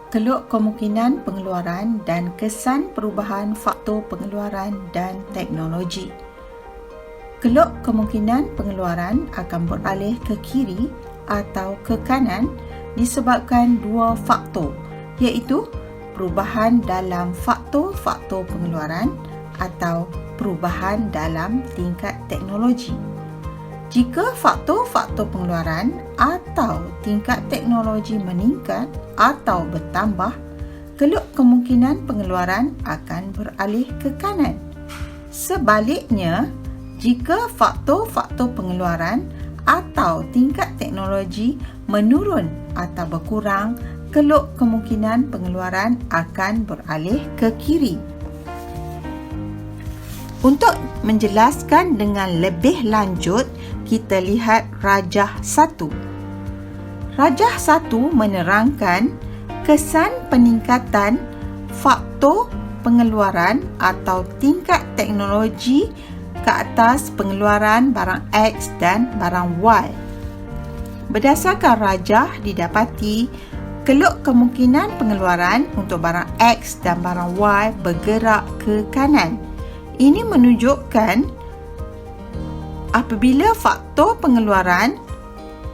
Keluk kemungkinan pengeluaran dan kesan perubahan faktor pengeluaran dan teknologi. Keluk kemungkinan pengeluaran akan beralih ke kiri atau ke kanan disebabkan dua faktor, iaitu perubahan dalam faktor-faktor pengeluaran atau perubahan dalam tingkat teknologi. Jika faktor-faktor pengeluaran atau tingkat teknologi meningkat atau bertambah, keluk kemungkinan pengeluaran akan beralih ke kanan. Sebaliknya, jika faktor-faktor pengeluaran atau tingkat teknologi menurun atau berkurang, keluk kemungkinan pengeluaran akan beralih ke kiri. Untuk menjelaskan dengan lebih lanjut, kita lihat rajah 1. Rajah 1 menerangkan kesan peningkatan faktor pengeluaran atau tingkat teknologi ke atas pengeluaran barang X dan barang Y. Berdasarkan rajah didapati keluk kemungkinan pengeluaran untuk barang X dan barang Y bergerak ke kanan. Ini menunjukkan apabila faktor pengeluaran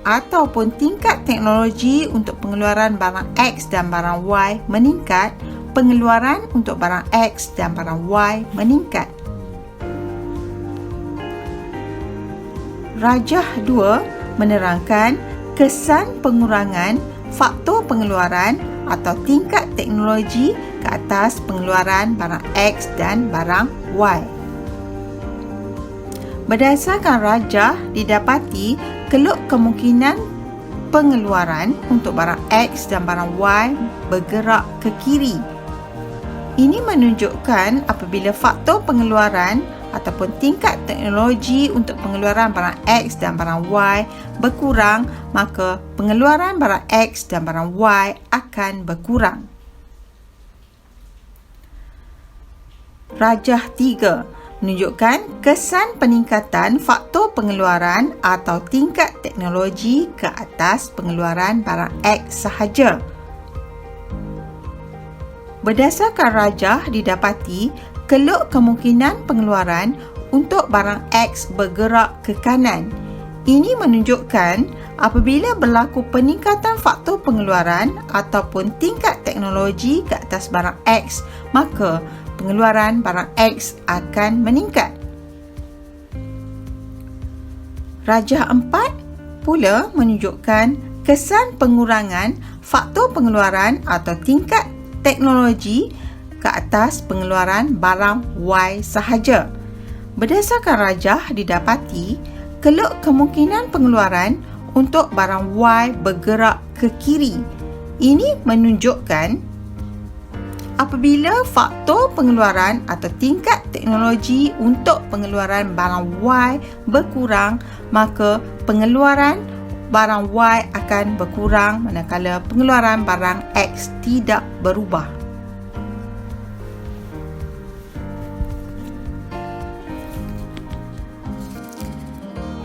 ataupun tingkat teknologi untuk pengeluaran barang X dan barang Y meningkat, pengeluaran untuk barang X dan barang Y meningkat. Rajah 2 menerangkan kesan pengurangan faktor pengeluaran atau tingkat teknologi ke atas pengeluaran barang X dan barang Y. Berdasarkan rajah didapati keluk kemungkinan pengeluaran untuk barang X dan barang Y bergerak ke kiri. Ini menunjukkan apabila faktor pengeluaran ataupun tingkat teknologi untuk pengeluaran barang X dan barang Y berkurang, maka pengeluaran barang X dan barang Y akan berkurang. Rajah 3 menunjukkan kesan peningkatan faktor pengeluaran atau tingkat teknologi ke atas pengeluaran barang X sahaja. Berdasarkan rajah didapati keluk kemungkinan pengeluaran untuk barang X bergerak ke kanan. Ini menunjukkan apabila berlaku peningkatan faktor pengeluaran ataupun tingkat teknologi ke atas barang X, maka pengeluaran barang X akan meningkat. Rajah 4 pula menunjukkan kesan pengurangan faktor pengeluaran atau tingkat teknologi ke atas pengeluaran barang Y sahaja. Berdasarkan rajah didapati keluk kemungkinan pengeluaran untuk barang Y bergerak ke kiri. Ini menunjukkan apabila faktor pengeluaran atau tingkat teknologi untuk pengeluaran barang Y berkurang, maka pengeluaran barang Y akan berkurang manakala pengeluaran barang X tidak berubah.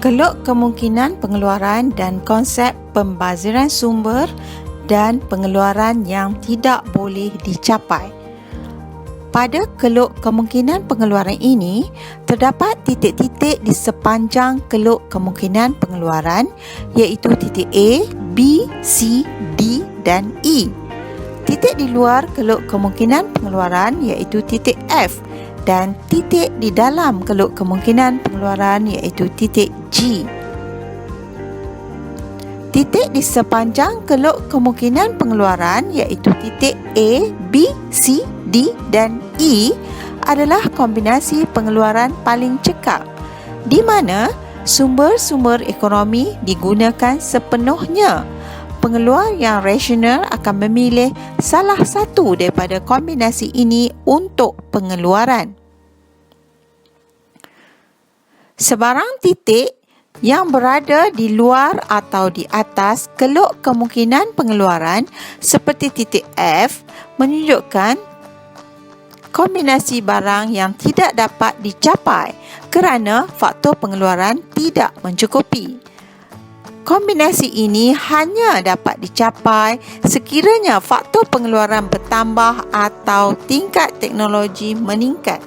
Keluk kemungkinan pengeluaran dan konsep pembaziran sumber dan pengeluaran yang tidak boleh dicapai. Pada keluk kemungkinan pengeluaran ini, terdapat titik-titik di sepanjang keluk kemungkinan pengeluaran, iaitu titik A, B, C, D dan E. Titik di luar keluk kemungkinan pengeluaran iaitu titik F dan titik di dalam keluk kemungkinan pengeluaran iaitu titik G. Titik di sepanjang keluk kemungkinan pengeluaran iaitu titik A, B, C, D dan E adalah kombinasi pengeluaran paling cekap, di mana sumber-sumber ekonomi digunakan sepenuhnya. Pengeluar yang rasional akan memilih salah satu daripada kombinasi ini untuk pengeluaran. Sebarang titik yang berada di luar atau di atas keluk kemungkinan pengeluaran seperti titik F menunjukkan kombinasi barang yang tidak dapat dicapai kerana faktor pengeluaran tidak mencukupi. Kombinasi ini hanya dapat dicapai sekiranya faktor pengeluaran bertambah atau tingkat teknologi meningkat.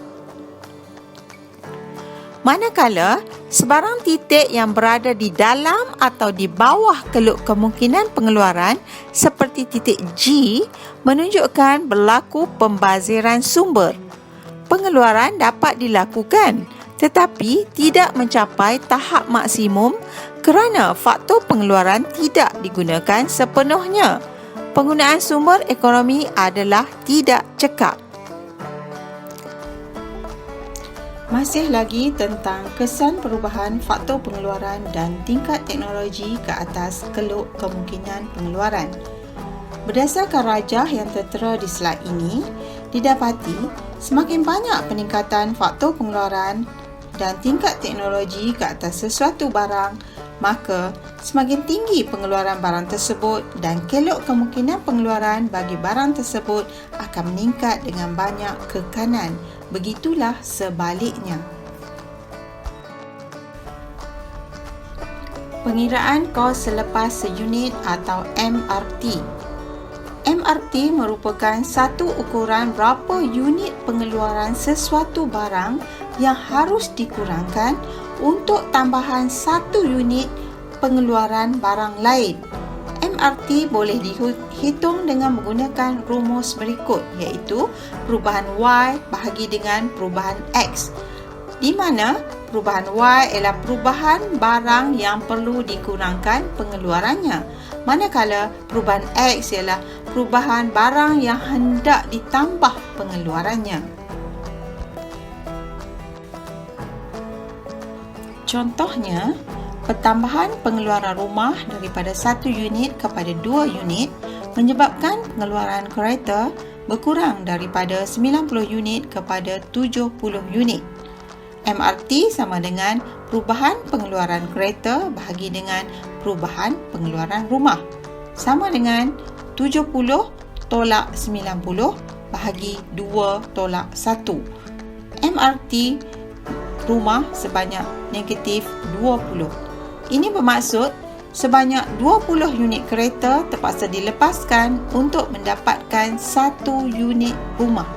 Manakala sebarang titik yang berada di dalam atau di bawah keluk kemungkinan pengeluaran seperti titik G menunjukkan berlaku pembaziran sumber. Pengeluaran dapat dilakukan tetapi tidak mencapai tahap maksimum kerana faktor pengeluaran tidak digunakan sepenuhnya. Penggunaan sumber ekonomi adalah tidak cekap. Masih lagi tentang kesan perubahan faktor pengeluaran dan tingkat teknologi ke atas keluk kemungkinan pengeluaran. Berdasarkan rajah yang tertera di slide ini, didapati semakin banyak peningkatan faktor pengeluaran dan tingkat teknologi ke atas sesuatu barang, maka semakin tinggi pengeluaran barang tersebut dan keluk kemungkinan pengeluaran bagi barang tersebut akan meningkat dengan banyak ke kanan. Begitulah sebaliknya. Pengiraan kos selepas seunit atau MRT. MRT merupakan satu ukuran berapa unit pengeluaran sesuatu barang yang harus dikurangkan untuk tambahan satu unit pengeluaran barang lain. MRT boleh dihitung dengan menggunakan rumus berikut, iaitu perubahan Y bahagi dengan perubahan X, di mana perubahan Y ialah perubahan barang yang perlu dikurangkan pengeluarannya, manakala perubahan X ialah perubahan barang yang hendak ditambah pengeluarannya. Contohnya, pertambahan pengeluaran rumah daripada 1 unit kepada 2 unit menyebabkan pengeluaran kereta berkurang daripada 90 unit kepada 70 unit. MRT sama dengan perubahan pengeluaran kereta bahagi dengan perubahan pengeluaran rumah, sama dengan 70 tolak 90 bahagi 2 tolak 1. MRT rumah sebanyak negatif 20. Ini bermaksud sebanyak 20 unit kereta terpaksa dilepaskan untuk mendapatkan 1 unit rumah.